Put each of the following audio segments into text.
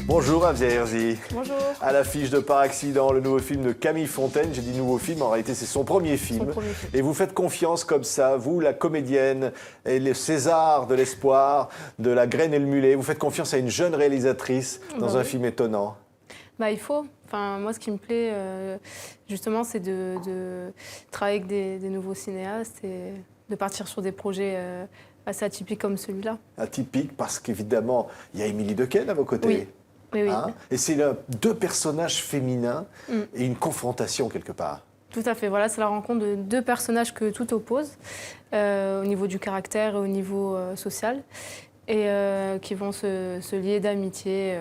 Bonjour Afzia Herzi. Bonjour. À l'affiche de Par accident, le nouveau film de Camille Fontaine. J'ai dit nouveau film, en réalité c'est son premier film. Et vous faites confiance comme ça, vous la comédienne et le César de l'espoir, de La Graine et le Mulet, vous faites confiance à une jeune réalisatrice dans un film étonnant. Il faut. Enfin, moi, ce qui me plaît, justement, c'est de travailler avec des nouveaux cinéastes et de partir sur des projets assez atypiques comme celui-là. Atypique parce qu'évidemment, il y a Émilie Dequesne à vos côtés. Oui. Oui. Hein, et c'est deux personnages féminins et une confrontation quelque part. Tout à fait. Voilà, c'est la rencontre de deux personnages que tout oppose, au niveau du caractère et au niveau social, et qui vont se lier d'amitié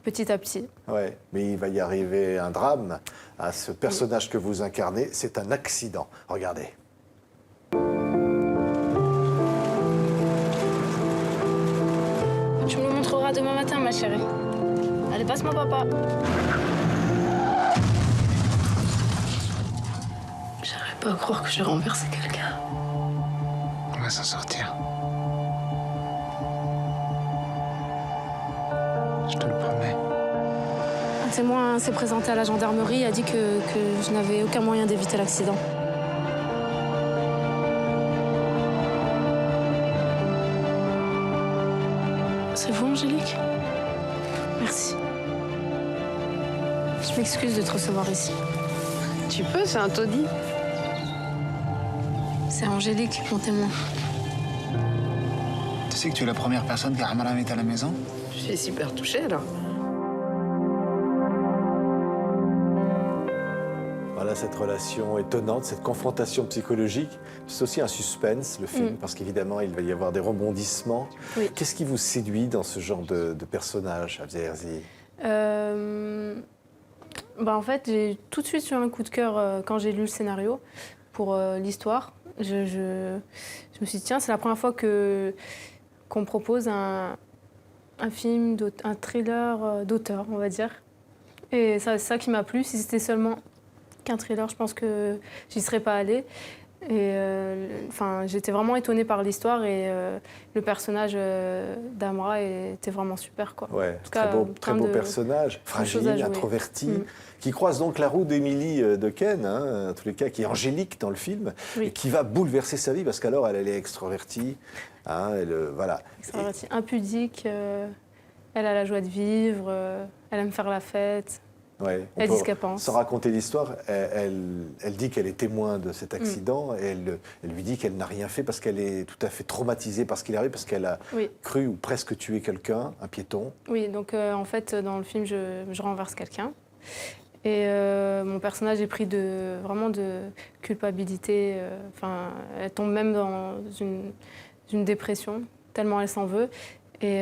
petit à petit. Ouais, mais il va y arriver un drame à ce personnage que vous incarnez. C'est un accident. Regardez. Tu me le montreras demain matin, ma chérie. Allez, passe-moi papa. J'arrive pas à croire que j'ai renversé quelqu'un. On va s'en sortir. Je te le promets. Un témoin s'est présenté à la gendarmerie et a dit que je n'avais aucun moyen d'éviter l'accident. C'est vous, Angélique? Merci. Je m'excuse de te recevoir ici. Tu peux, c'est un taudis. C'est Angélique, mon témoin. Tu sais que tu es la première personne qui a Ramala invité à la maison? Je suis super touchée, là. Voilà cette relation étonnante, cette confrontation psychologique. C'est aussi un suspense, le film, parce qu'évidemment, il va y avoir des rebondissements. Oui. Qu'est-ce qui vous séduit dans ce genre de personnage, Afzia Herzi? En fait, j'ai tout de suite eu un coup de cœur quand j'ai lu le scénario pour l'histoire. Je me suis dit, tiens, c'est la première fois qu'on me propose un film, un thriller d'auteur, on va dire. Et c'est ça qui m'a plu. Si c'était seulement qu'un thriller, je pense que j'y serais pas allée. Et j'étais vraiment étonnée par l'histoire et le personnage d'Amra était vraiment super, quoi. Ouais, En tout cas, très beau personnage, fragile, introverti, qui croise donc la route d'Émilie Dequesne, hein, en tous les cas, qui est Angélique dans le film, et qui va bouleverser sa vie parce qu'alors elle est extrovertie, hein, voilà. Extravertie, impudique, elle a la joie de vivre, elle aime faire la fête. Ouais, elle dit ce qu'elle pense. Sans raconter l'histoire, elle dit qu'elle est témoin de cet accident et elle lui dit qu'elle n'a rien fait parce qu'elle est tout à fait traumatisée par ce qu'il arrive, parce qu'elle a cru ou presque tué quelqu'un, un piéton. Oui, donc en fait, dans le film, je renverse quelqu'un. Et mon personnage est pris vraiment de culpabilité. Elle tombe même dans une dépression, tellement elle s'en veut. Et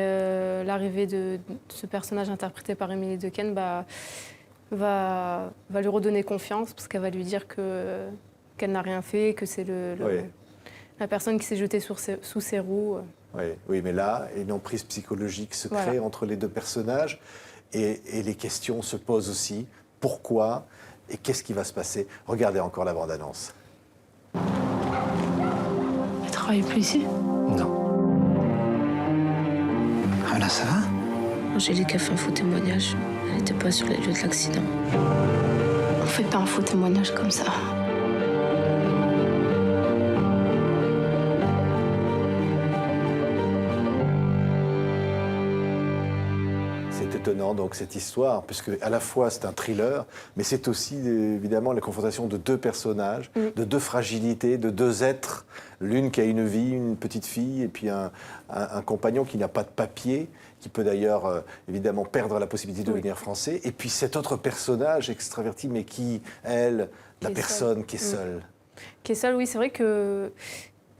l'arrivée de ce personnage interprété par Émilie Dequesne va lui redonner confiance parce qu'elle va lui dire qu'elle n'a rien fait, que c'est la personne qui s'est jetée sous ses roues. Oui, mais là, une emprise psychologique se crée entre les deux personnages et les questions se posent aussi. Pourquoi et qu'est-ce qui va se passer? Regardez encore la bande-annonce. Elle travaille plus ici? Non. Ah là, ça va? Angélique a fait un faux témoignage. Elle n'était pas sur les lieux de l'accident. On fait pas un faux témoignage comme ça. C'est étonnant, donc, cette histoire, puisque à la fois c'est un thriller, mais c'est aussi évidemment la confrontation de deux personnages, de deux fragilités, de deux êtres. L'une qui a une vie, une petite fille, et puis un compagnon qui n'a pas de papier, qui peut d'ailleurs évidemment perdre la possibilité de devenir français. Et puis cet autre personnage extraverti, mais qui, elle, la personne qui est seule. Qui est seule, oui, c'est vrai que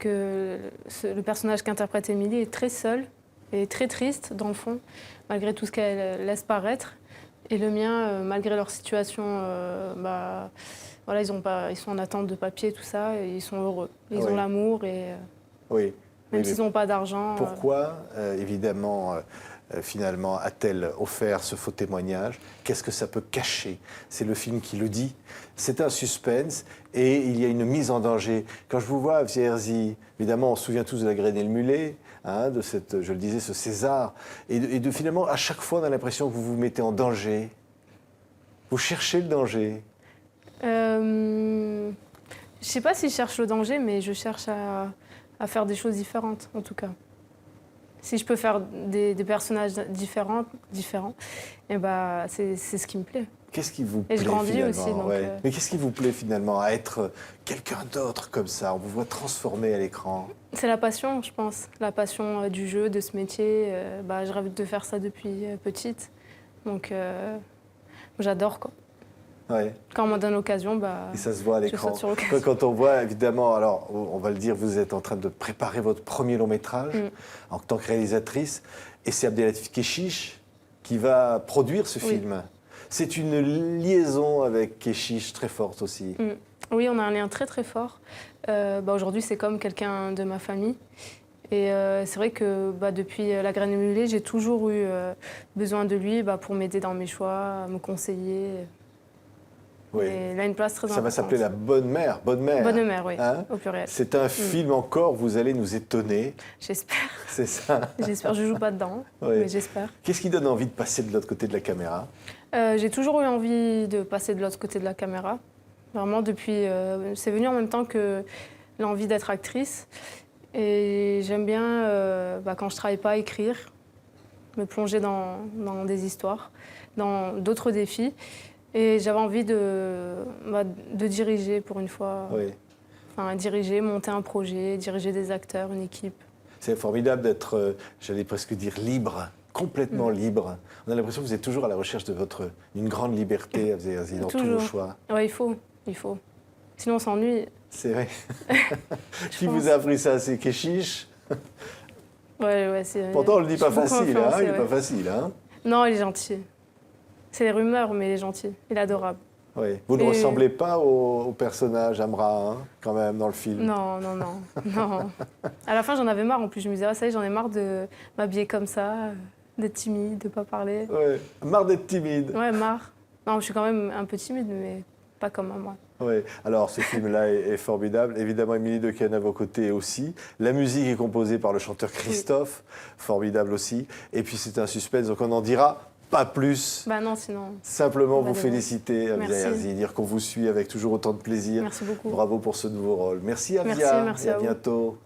le personnage qu'interprète Émilie est très seul et très triste, dans le fond, malgré tout ce qu'elle laisse paraître. Et le mien, malgré leur situation, ils sont en attente de papier, tout ça, et ils sont heureux. Ils ont l'amour, et même s'ils n'ont pas d'argent. Pourquoi, évidemment, finalement a-t-elle offert ce faux témoignage? Qu'est-ce que ça peut cacher? C'est le film qui le dit. C'est un suspense et il y a une mise en danger. Quand je vous vois, Vierzi, évidemment, on se souvient tous de La Graine et le Mulet, hein, de cette, je le disais, ce César. Et de finalement, à chaque fois, on a l'impression que vous vous mettez en danger. Vous cherchez le danger. Je sais pas si je cherche le danger, mais je cherche à faire des choses différentes, en tout cas. Si je peux faire des personnages différents, et bah, c'est ce qui me plaît. Qu'est-ce qui vous Et plaît je grandis finalement, aussi, donc, ouais. Mais qu'est-ce qui vous plaît finalement à être quelqu'un d'autre comme ça? On vous voit transformé à l'écran. C'est la passion, je pense. La passion du jeu, de ce métier. Bah, je rêve de faire ça depuis petite. Donc, j'adore, quoi. Ouais. Quand on m'en donne l'occasion, bah, Et ça se voit à je l'écran. saute sur l'occasion. Quand on voit, évidemment, alors on va le dire, vous êtes en train de préparer votre premier long métrage en tant que réalisatrice, et c'est Abdelatif Kechiche qui va produire ce film. C'est une liaison avec Kechiche très forte aussi. Oui, on a un lien très très fort. Bah, aujourd'hui, c'est comme quelqu'un de ma famille. Et c'est vrai que bah, depuis La Graine et le Mulet, j'ai toujours eu besoin de lui bah, pour m'aider dans mes choix, me conseiller. Oui. Et il a une place très Ça importante. va s'appeler La Bonne Mère. Bonne Mère. Bonne Mère, oui, Hein? au pluriel. C'est un film encore, vous allez nous étonner. J'espère. C'est ça. J'espère. Je joue pas dedans, Oui. mais j'espère. Qu'est-ce qui donne envie de passer de l'autre côté de la caméra? J'ai toujours eu envie de passer de l'autre côté de la caméra. Vraiment, depuis. C'est venu en même temps que l'envie d'être actrice. Et j'aime bien, bah, quand je travaille pas, écrire, me plonger dans des histoires, dans d'autres défis. Et j'avais envie de diriger pour une fois. Oui. Enfin, diriger, monter un projet, diriger des acteurs, une équipe. C'est formidable d'être, j'allais presque dire, libre, complètement libre. On a l'impression que vous êtes toujours à la recherche d'une grande liberté dans tous vos choix. Oui, il faut. Sinon, on s'ennuie. C'est vrai. Qui pense. vous a appris ça? C'est Kechiche? Ouais, Pourtant, on le dit pas je suis beaucoup facile, hein? influencée, Il n'est ouais. pas facile, hein? Non, il est gentil. C'est les rumeurs, mais il est gentil. Il est adorable. Oui. Vous ne Et- ressemblez pas au personnage Amra, hein, quand même, dans le film. Non. Non. À la fin, j'en avais marre. En plus, je me disais, ah, ça y est, j'en ai marre de m'habiller comme ça, d'être timide, de pas parler. Ouais. Marre d'être timide. Ouais, marre. Non, je suis quand même un peu timide, mais pas comme moi. Oui, alors ce film-là est formidable. Évidemment, Émilie Dequesne à vos côtés aussi. La musique est composée par le chanteur Christophe, formidable aussi. Et puis c'est un suspense, donc on n'en dira pas plus. Bah non, sinon. Simplement on va vous devoir. féliciter, Avia Merci. Herzi, dire qu'on vous suit avec toujours autant de plaisir. Merci beaucoup. Bravo pour ce nouveau rôle. Merci Avia, Merci et à à vous. bientôt.